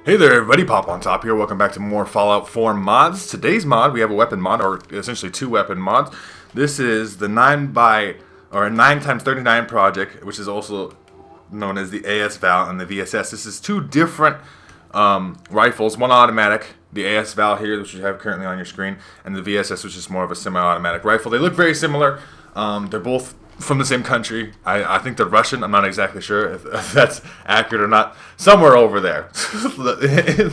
Hey there everybody, Popontop here. Welcome back to more Fallout 4 mods. Today's mod, we have a weapon mod, or essentially two weapon mods. This is the 9x39 project, which is also known as the AS-Val and the VSS. This is two different rifles, one automatic, the AS-Val here, which you have currently on your screen, and the VSS, which is more of a semi-automatic rifle. They look very similar. They're both from the same country. I think they're Russian. I'm not exactly sure if that's accurate or not. Somewhere over there.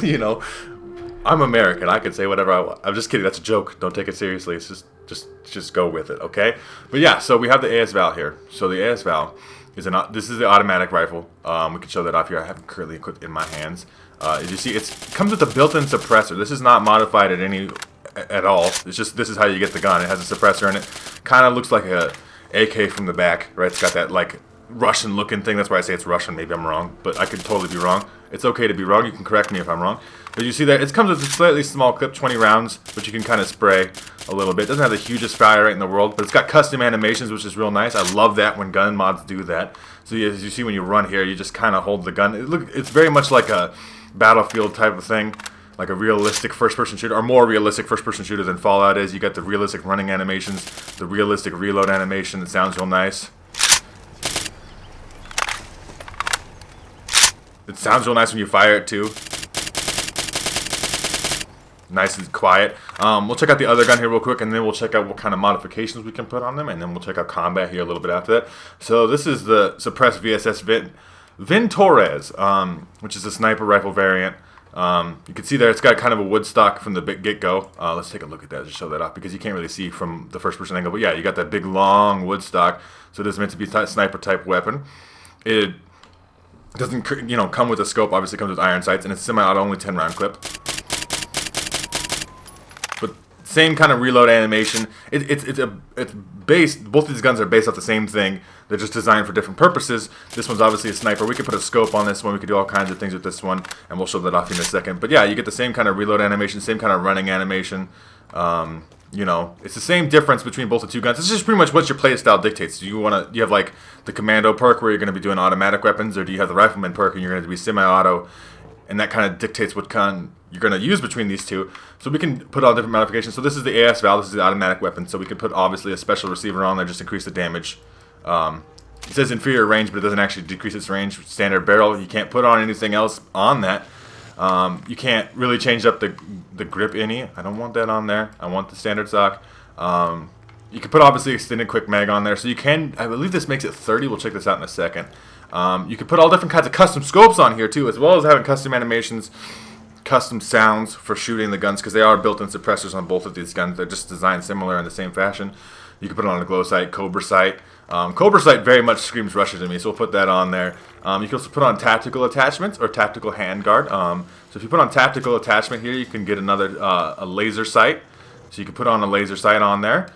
You know, I'm American. I can say whatever I want. I'm just kidding. That's a joke. Don't take it seriously. It's just go with it, okay? But yeah, so we have the AS-Val here. So the AS-Val is this is the automatic rifle. We can show that off here. I have it currently equipped in my hands. As you see, it comes with a built-in suppressor. This is not modified at all. It's just this is how you get the gun. It has a suppressor in it. Kind of looks like a AK from the back, right? It's got that like Russian looking thing. That's why I say it's Russian. Maybe I'm wrong, but I could totally be wrong. It's okay to be wrong. You can correct me if I'm wrong. But you see that it comes with a slightly small clip, 20 rounds, which you can kind of spray a little bit. It doesn't have the hugest fire rate in the world, but it's got custom animations, which is real nice. I love that when gun mods do that. So as you see when you run here, you just kind of hold the gun. It's very much like a Battlefield type of thing. Like a realistic first-person shooter, or more realistic first-person shooter than Fallout is. You got the realistic running animations, the realistic reload animation. It sounds real nice. It sounds real nice when you fire it too. Nice and quiet. We'll check out the other gun here real quick, and then we'll check out what kind of modifications we can put on them, and then we'll check out combat here a little bit after that. So this is the suppressed VSS Vintores, which is a sniper rifle variant. You can see there it's got kind of a wood stock from the get-go. Let's take a look at that, just show that off, because you can't really see from the first-person angle. But yeah, you got that big, long wood stock. So this is meant to be a sniper-type weapon. It doesn't, come with a scope. Obviously, it comes with iron sights, and it's semi-auto, only 10-round clip. But same kind of reload animation. It's based. Both of these guns are based off the same thing. They're just designed for different purposes. This one's obviously a sniper. We could put a scope on this one. We could do all kinds of things with this one, and we'll show that off in a second. But yeah, you get the same kind of reload animation, same kind of running animation. It's the same difference between both the two guns. It's just pretty much what your playstyle dictates. Do you have like the commando perk where you're going to be doing automatic weapons, or do you have the rifleman perk and you're going to be semi-auto? And that kind of dictates what gun you're going to use between these two. So we can put all different modifications. So this is the AS-Val, this is the automatic weapon. So we can put obviously a special receiver on there, just increase the damage. It says inferior range, but it doesn't actually decrease its range. Standard barrel, you can't put on anything else on that. You can't really change up the grip any. I don't want that on there. I want the standard stock. You can put obviously extended quick mag on there. So you can, I believe this makes it 30. We'll check this out in a second. You can put all different kinds of custom scopes on here too, as well as having custom animations, custom sounds for shooting the guns, because they are built-in suppressors on both of these guns. They're just designed similar in the same fashion. You can put it on a glow sight, Cobra Sight. Cobra Sight very much screams Russia to me, so we'll put that on there. You can also put on tactical attachments or tactical handguard. So if you put on tactical attachment here, you can get another a laser sight. So you can put on a laser sight on there.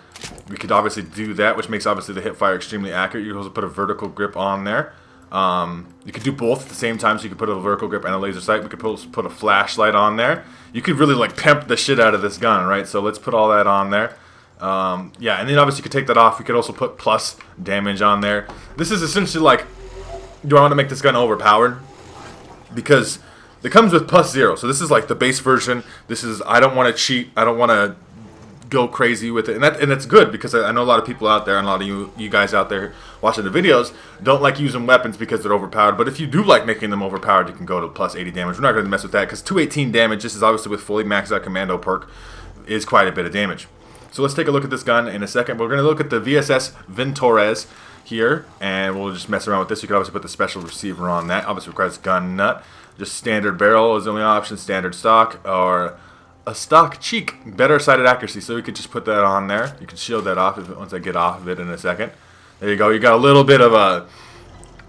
We could obviously do that, which makes obviously the hip fire extremely accurate. You can also put a vertical grip on there. You could do both at the same time, so you could put a vertical grip and a laser sight. We could put a flashlight on there. You could really like pimp the shit out of this gun, right? So let's put all that on there. Yeah, and then obviously you could take that off. We could also put plus damage on there. This is essentially like, do I want to make this gun overpowered? Because it comes with plus 0. So this is like the base version. This is, I don't want to cheat. I don't want to go crazy with it. And that's good, because I know a lot of people out there, and a lot of you guys out there watching the videos don't like using weapons because they're overpowered. But if you do like making them overpowered, you can go to plus 80 damage. We're not going to mess with that, because 218 damage, this is obviously with fully maxed out commando perk, is quite a bit of damage. So let's take a look at this gun in a second. We're going to look at the VSS Vintores here, and we'll just mess around with this. You can obviously put the special receiver on that. Obviously requires gun nut. Just standard barrel is the only option, standard stock, or a stock cheek, better sighted accuracy. So we could just put that on there. You can shield that off once I get off of it in a second. There you go. You got a little bit of a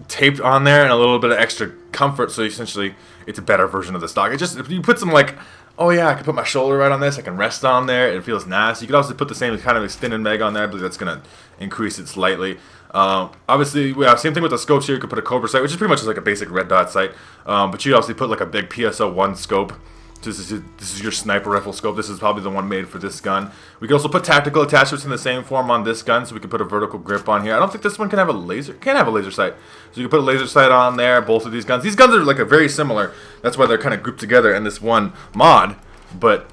taped on there and a little bit of extra comfort. So essentially, it's a better version of the stock. It just, if you put some like, oh yeah, I can put my shoulder right on this. I can rest on there. It feels nice. You could also put the same kind of extended mag on there. I believe that's going to increase it slightly. Obviously, we have same thing with the scopes here. You could put a Cobra Sight, which is pretty much just like a basic red dot sight. But you obviously put like a big PSO1 scope This is your sniper rifle scope. This is probably the one made for this gun. We can also put tactical attachments in the same form on this gun, so we can put a vertical grip on here. I don't think this one can have a laser. Can have a laser sight, so you can put a laser sight on there. Both of these guns. These guns are like very similar. That's why they're kind of grouped together in this one mod. But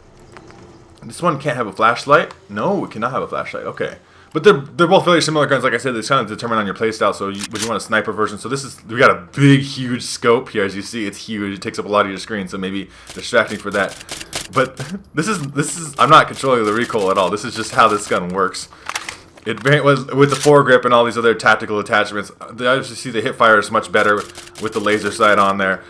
this one can't have a flashlight. No, it cannot have a flashlight. Okay. But they're both very similar guns. Like I said, it's kind of determined on your playstyle. So would you want a sniper version? So we got a big, huge scope here. As you see, it's huge. It takes up a lot of your screen. So maybe distracting for that. But this is I'm not controlling the recoil at all. This is just how this gun works. It was with the foregrip and all these other tactical attachments. Obviously, see the hip fire is much better with the laser sight on there.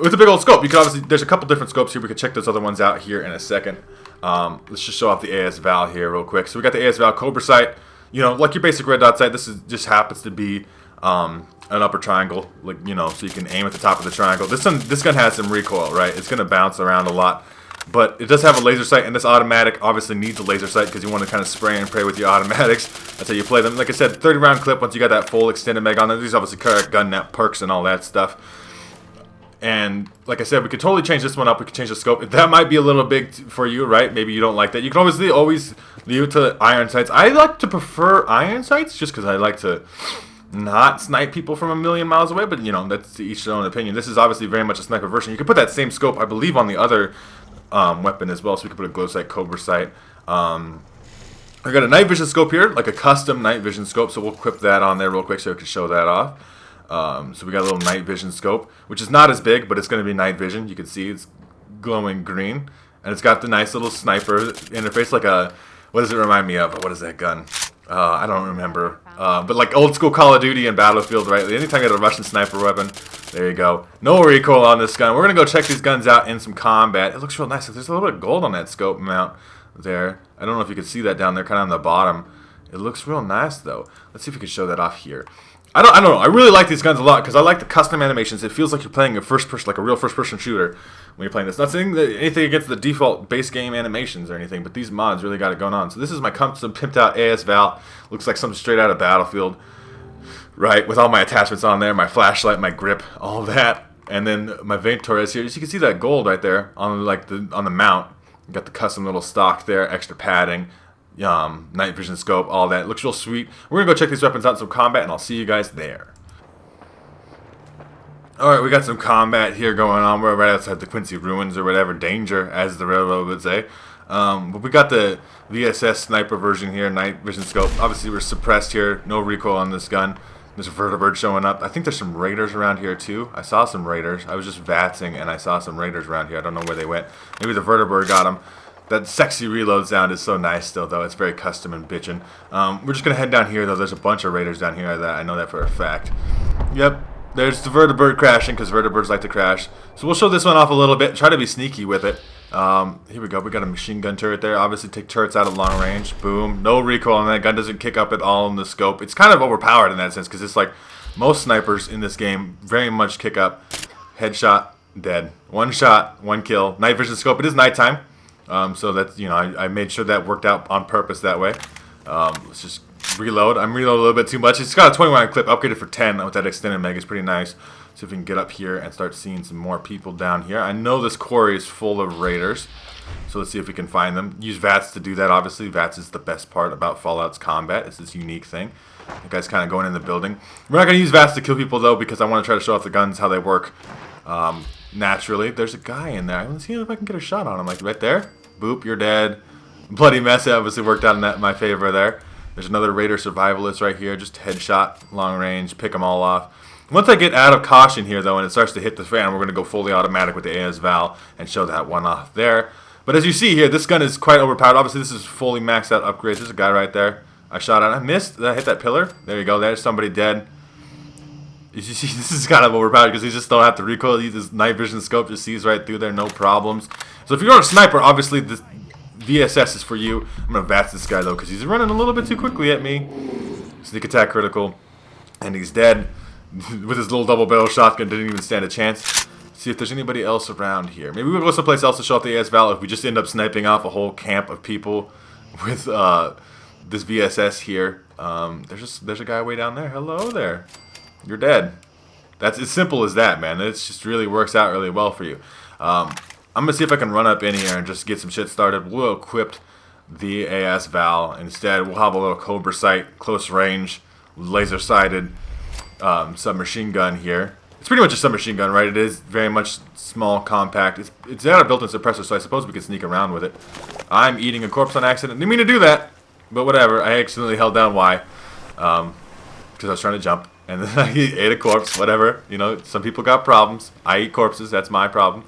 With a big old scope, you can obviously there's a couple different scopes here. We could check those other ones out here in a second. Let's just show off the AS Val here real quick. So we got the AS Val Cobra Sight. You know, like your basic red dot sight. This just happens to be an upper triangle, like so you can aim at the top of the triangle. This gun has some recoil, right? It's gonna bounce around a lot, but it does have a laser sight, and this automatic obviously needs a laser sight because you want to kind of spray and pray with your automatics. That's how you play them. Like I said, 30-round clip. Once you got that full extended mag on there, these obviously correct gun net perks and all that stuff. And like I said, we could totally change this one up. We could change the scope. That might be a little big for you, right? Maybe you don't like that. You can always leave it to iron sights. I like to prefer iron sights just because I like to not snipe people from a million miles away. But that's to each their own opinion. This is obviously very much a sniper version. You can put that same scope, I believe, on the other weapon as well. So we can put a glow sight, Cobra Sight. I got a night vision scope here, like a custom night vision scope. So we'll equip that on there real quick so I can show that off. So we got a little night vision scope, which is not as big, but it's going to be night vision. You can see it's glowing green, and it's got the nice little sniper interface, like what does it remind me of? What is that gun? I don't remember. But like old school Call of Duty and Battlefield, right? Anytime you get a Russian sniper weapon, there you go. No recoil on this gun. We're going to go check these guns out in some combat. It looks real nice. There's a little bit of gold on that scope mount there. I don't know if you can see that down there, kind of on the bottom. It looks real nice, though. Let's see if we can show that off here. I don't know. I really like these guns a lot because I like the custom animations. It feels like you're playing a first person, like a real first person shooter when you're playing this. Not saying that anything against the default base game animations or anything, but these mods really got it going on. So this is my custom pimped out AS Val. Looks like something straight out of Battlefield, right? With all my attachments on there, my flashlight, my grip, all that, and then my Vein Torres here. As you can see that gold right there on on the mount. You got the custom little stock there, extra padding. Night vision scope, all that. It looks real sweet. We're gonna go check these weapons out in some combat, and I'll see you guys there. Alright, we got some combat here going on. We're right outside the Quincy Ruins or whatever. Danger, as the railroad would say. But we got the Vss Sniper version here, night vision scope. Obviously, we're suppressed here. No recoil on this gun. There's a vertibird showing up. I think there's some raiders around here, too. I saw some raiders. I was just vatsing, and I saw some raiders around here. I don't know where they went. Maybe the vertibird got them. That sexy reload sound is so nice still, though. It's very custom and bitchin'. We're just going to head down here, though. There's a bunch of raiders down here. I know that for a fact. Yep. There's the vertibird crashing, because vertibirds like to crash. So we'll show this one off a little bit. Try to be sneaky with it. Here we go. We got a machine gun turret there. Obviously, take turrets out at long range. Boom. No recoil on that. Gun doesn't kick up at all in the scope. It's kind of overpowered in that sense, because it's like most snipers in this game very much kick up. Headshot, dead. One shot, one kill. Night vision scope. It is nighttime. So that's, I made sure that worked out on purpose that way. Let's just reload. I'm reloading a little bit too much. It's got a 20-round clip upgraded for 10 with that extended mag. It's pretty nice. See if we can get up here and start seeing some more people down here. I know this quarry is full of raiders, so let's see if we can find them. Use VATS to do that, obviously. VATS is the best part about Fallout's combat. It's this unique thing. The guy's kind of going in the building. We're not going to use VATS to kill people, though, because I want to try to show off the guns, how they work naturally. There's a guy in there. Let's see if I can get a shot on him. Like, right there. Boop, you're dead. Bloody mess obviously worked out in my favor there. There's another raider survivalist right here. Just headshot, long range, pick them all off. Once I get out of caution here, though, and it starts to hit the fan, we're going to go fully automatic with the AS Val and show that one off there. But as you see here, this gun is quite overpowered. Obviously, this is fully maxed out upgrades. There's a guy right there. I shot at him. I missed. Did I hit that pillar? There you go. There's somebody dead. You see, this is kind of overpowered because he just don't have to recoil. His night vision scope just sees right through there, no problems. So if you're a sniper, obviously this VSS is for you. I'm going to VATS this guy, though, because he's running a little bit too quickly at me. Sneak attack critical. And he's dead. With his little double barrel shotgun, didn't even stand a chance. See if there's anybody else around here. Maybe we'll go someplace else to show off the AS Val if we just end up sniping off a whole camp of people with this VSS here. There's a guy way down there. Hello there. You're dead. That's as simple as that, man. It just really works out really well for you. I'm going to see if I can run up in here and just get some shit started. We'll equip the AS Val. Instead, we'll have a little Cobra Sight, close range, laser-sighted submachine gun here. It's pretty much a submachine gun, right? It is very much small, compact. It's got a built-in suppressor, so I suppose we can sneak around with it. I'm eating a corpse on accident. Didn't mean to do that, but whatever. I accidentally held down Y because I was trying to jump. And then I ate a corpse, whatever. You know, some people got problems. I eat corpses. That's my problem.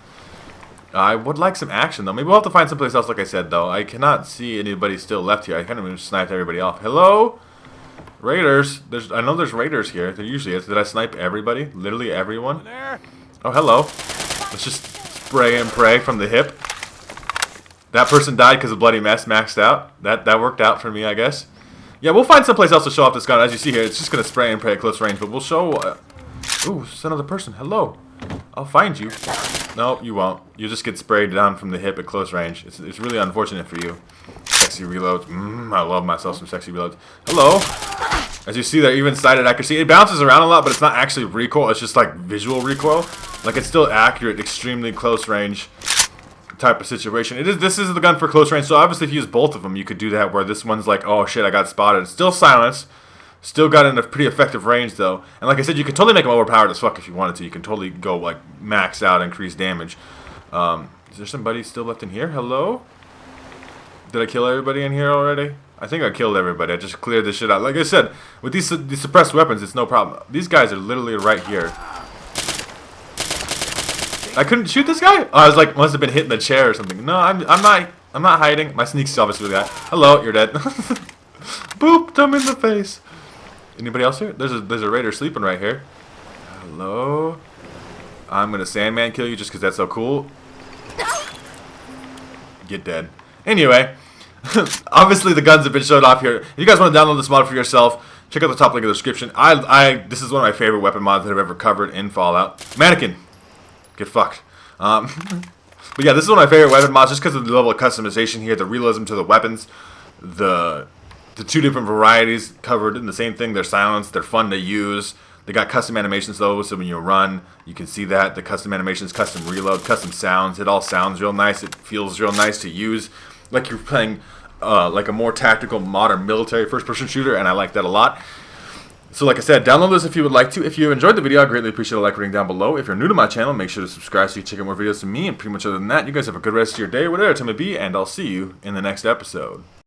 I would like some action, though. Maybe we'll have to find someplace else, like I said, though. I cannot see anybody still left here. I kind of sniped everybody off. Hello? Raiders. I know there's raiders here. There usually is. Did I snipe everybody? Literally everyone? Oh, hello. Let's just spray and pray from the hip. That person died because of Bloody Mess maxed out. That worked out for me, I guess. Yeah, we'll find someplace else to show off this gun. As you see here, it's just going to spray and pray at close range. But we'll show... ooh, it's another person. Hello. I'll find you. No, you won't. You'll just get sprayed down from the hip at close range. It's really unfortunate for you. Sexy reloads. I love myself some sexy reloads. Hello. As you see, they're even sighted accuracy. It bounces around a lot, but it's not actually recoil. It's just like visual recoil. Like it's still accurate, extremely close range type of situation. This is the gun for close range, so obviously if you use both of them, you could do that where this one's like, oh shit, I got spotted. It's still silence, still got in a pretty effective range though. And like I said, you can totally make them overpowered as fuck if you wanted to. You can totally go like max out, increase damage. Is there somebody still left in here? Hello? Did I kill everybody in here already? I think I killed everybody. I just cleared this shit out. Like I said, with these suppressed weapons, it's no problem. These guys are literally right here. I couldn't shoot this guy? Oh, I was like, must have been hitting the chair or something. No, I'm not hiding. My sneak's obviously that. Hello, you're dead. Boop, them in the face. Anybody else here? There's a raider sleeping right here. Hello. I'm gonna Sandman kill you just because that's so cool. Get dead. Anyway, obviously the guns have been showed off here. If you guys want to download this mod for yourself, check out the top link in the description. This is one of my favorite weapon mods that I've ever covered in Fallout. Mannequin. Get fucked. But yeah, this is one of my favorite weapon mods just because of the level of customization here, the realism to the weapons, the two different varieties covered in the same thing. They're silenced, they're fun to use. They got custom animations though, so when you run, you can see that. The custom animations, custom reload, custom sounds. It all sounds real nice. It feels real nice to use. Like you're playing like a more tactical, modern military first-person shooter, and I like that a lot. So like I said, download this if you would like to. If you enjoyed the video, I greatly appreciate a like rating down below. If you're new to my channel, make sure to subscribe so you can check out more videos from me. And pretty much other than that, you guys have a good rest of your day, whatever time it may be, and I'll see you in the next episode.